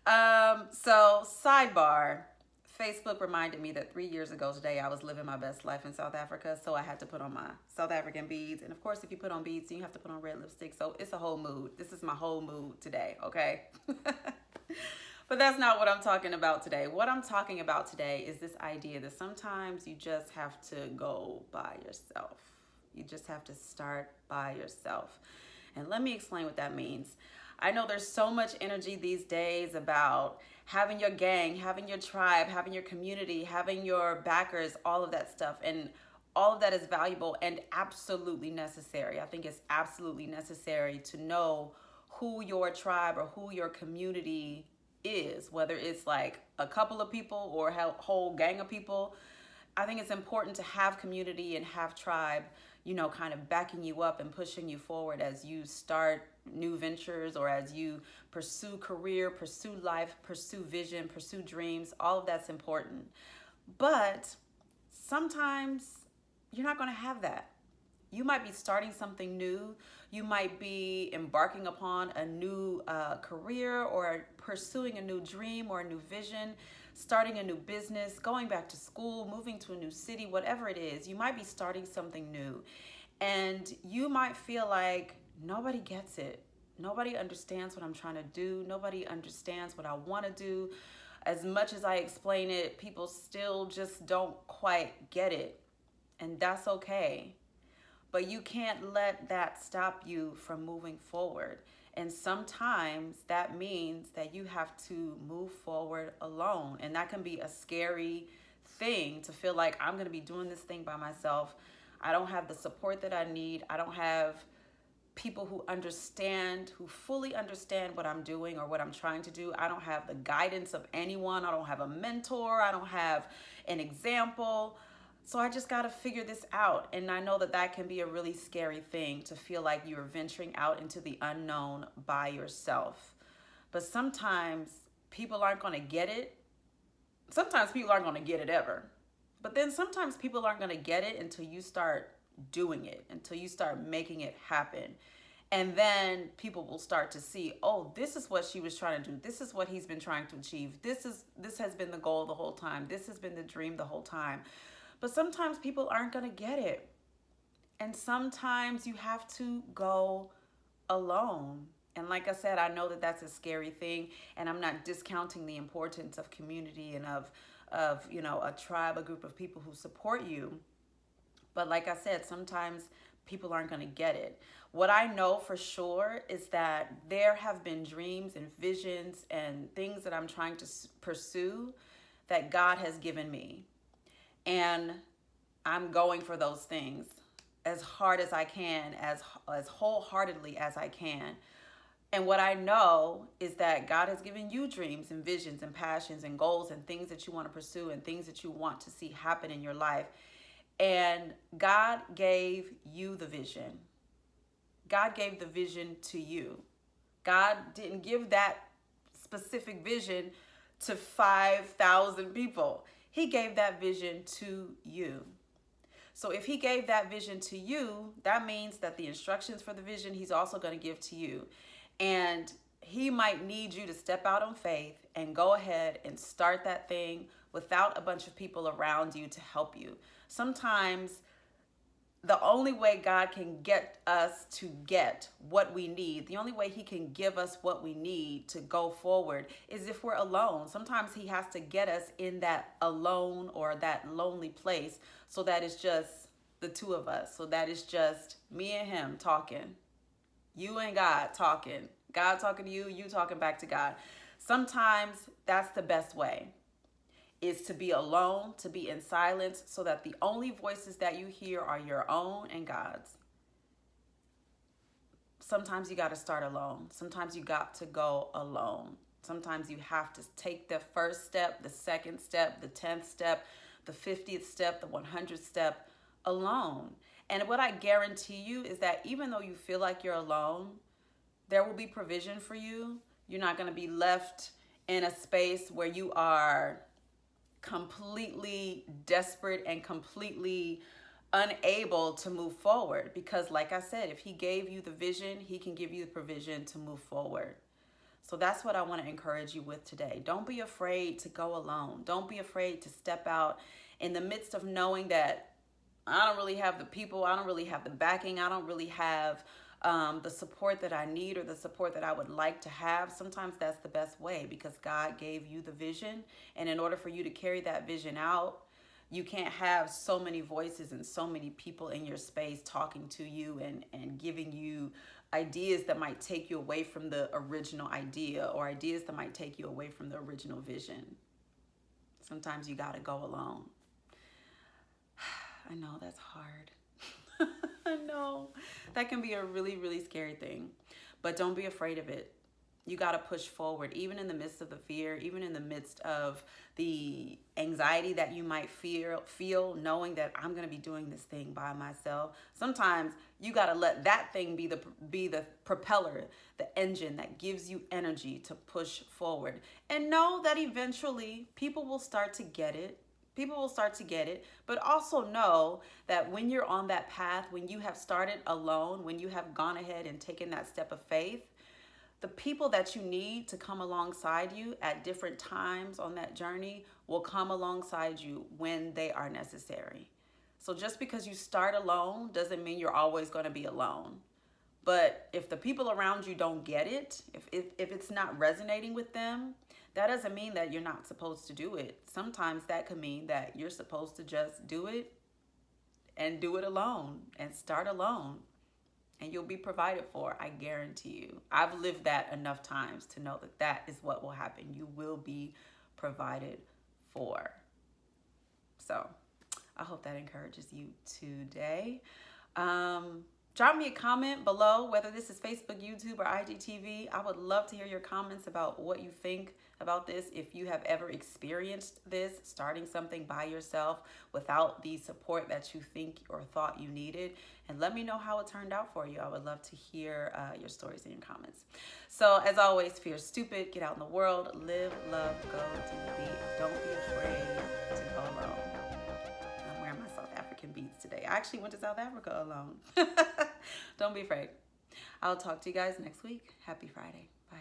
So sidebar, Facebook reminded me that 3 years ago today I was living my best life in South Africa, so I had to put on my South African beads. And of course, if you put on beads, you have to put on red lipstick. So it's a whole mood. This is my whole mood today, okay? But that's not what I'm talking about today. What I'm talking about today is this idea that sometimes you just have to go by yourself. You just have to start by yourself. And let me explain what that means. I know there's so much energy these days about having your gang, having your tribe, having your community, having your backers, all of that stuff. And all of that is valuable and absolutely necessary. I think it's absolutely necessary to know who your tribe or who your community is, whether it's like a couple of people or a whole gang of people. I think it's important to have community and have tribe, kind of backing you up and pushing you forward as you start new ventures or as you pursue career, pursue life, pursue vision, pursue dreams. All of that's important. But sometimes you're not going to have that. You might be starting something new. You might be embarking upon a new career or pursuing a new dream or a new vision, starting a new business, going back to school, moving to a new city, whatever it is. You might be starting something new. And you might feel like nobody gets it. Nobody understands what I'm trying to do. Nobody understands what I want to do. As much as I explain it, people still just don't quite get it. And that's okay. But you can't let that stop you from moving forward. And sometimes that means that you have to move forward alone. And that can be a scary thing to feel like I'm going to be doing this thing by myself. I don't have the support that I need. I don't have people who understand, who fully understand what I'm doing or what I'm trying to do. I don't have the guidance of anyone. I don't have a mentor. I don't have an example. So I just got to figure this out. And I know that that can be a really scary thing to feel like you're venturing out into the unknown by yourself. But sometimes people aren't going to get it. Sometimes people aren't going to get it ever. But then sometimes people aren't going to get it until you start doing it, until you start making it happen. And then people will start to see, oh, this is what she was trying to do. This is what he's been trying to achieve. This has been the goal the whole time. This has been the dream the whole time. But sometimes people aren't going to get it. And sometimes you have to go alone. And like I said, I know that that's a scary thing, and I'm not discounting the importance of community and of a tribe, a group of people who support you. But like I said, sometimes people aren't going to get it. What I know for sure is that there have been dreams and visions and things that I'm trying to pursue that God has given me. And I'm going for those things as hard as I can, as wholeheartedly as I can. And what I know is that God has given you dreams and visions and passions and goals and things that you want to pursue and things that you want to see happen in your life. And God gave you the vision. God gave the vision to you. God didn't give that specific vision to 5,000 people. He gave that vision to you. So if he gave that vision to you, that means that the instructions for the vision, he's also going to give to you. And he might need you to step out on faith and go ahead and start that thing without a bunch of people around you to help you. Sometimes the only way God can get us to get what we need, the only way he can give us what we need to go forward is if we're alone. Sometimes he has to get us in that alone or that lonely place so that it's just the two of us. So that it's just me and him talking. You and God talking. God talking to you, you talking back to God. Sometimes that's the best way, is to be alone, to be in silence, so that the only voices that you hear are your own and God's. Sometimes you got to start alone. Sometimes you got to go alone. Sometimes you have to take the first step, the second step, the 10th step, the 50th step, the 100th step alone. And what I guarantee you is that even though you feel like you're alone, there will be provision for you. You're not going to be left in a space where you are completely desperate and completely unable to move forward. Because like I said, if he gave you the vision, he can give you the provision to move forward. So that's what I want to encourage you with today. Don't be afraid to go alone. Don't be afraid to step out in the midst of knowing that I don't really have the people, I don't really have the backing, I don't really have the support that I need or the support that I would like to have. Sometimes that's the best way because God gave you the vision. And in order for you to carry that vision out, you can't have so many voices and so many people in your space talking to you and giving you ideas that might take you away from the original idea or ideas that might take you away from the original vision. Sometimes you got to go alone. I know that's hard. I know that can be a really, really scary thing, but don't be afraid of it. You got to push forward, even in the midst of the fear, even in the midst of the anxiety that you might feel knowing that I'm going to be doing this thing by myself. Sometimes you got to let that thing be the propeller, the engine that gives you energy to push forward. And know that eventually people will start to get it. People will start to get it, but also know that when you're on that path, when you have started alone, when you have gone ahead and taken that step of faith, the people that you need to come alongside you at different times on that journey will come alongside you when they are necessary. So just because you start alone doesn't mean you're always going to be alone. But if the people around you don't get it, if it's not resonating with them, that doesn't mean that you're not supposed to do it. Sometimes that could mean that you're supposed to just do it and do it alone and start alone. And you'll be provided for, I guarantee you. I've lived that enough times to know that that is what will happen. You will be provided for. So I hope that encourages you today. Drop me a comment below, whether this is Facebook, YouTube, or IGTV. I would love to hear your comments about what you think about this. If you have ever experienced this, starting something by yourself without the support that you think or thought you needed, and let me know how it turned out for you. I would love to hear your stories and your comments. So as always, fear stupid, get out in the world, live, love, go to the beat. Don't be afraid to go alone. I'm wearing my South African beats today. I actually went to South Africa alone. Don't be afraid. I'll talk to you guys next week. Happy Friday. Bye.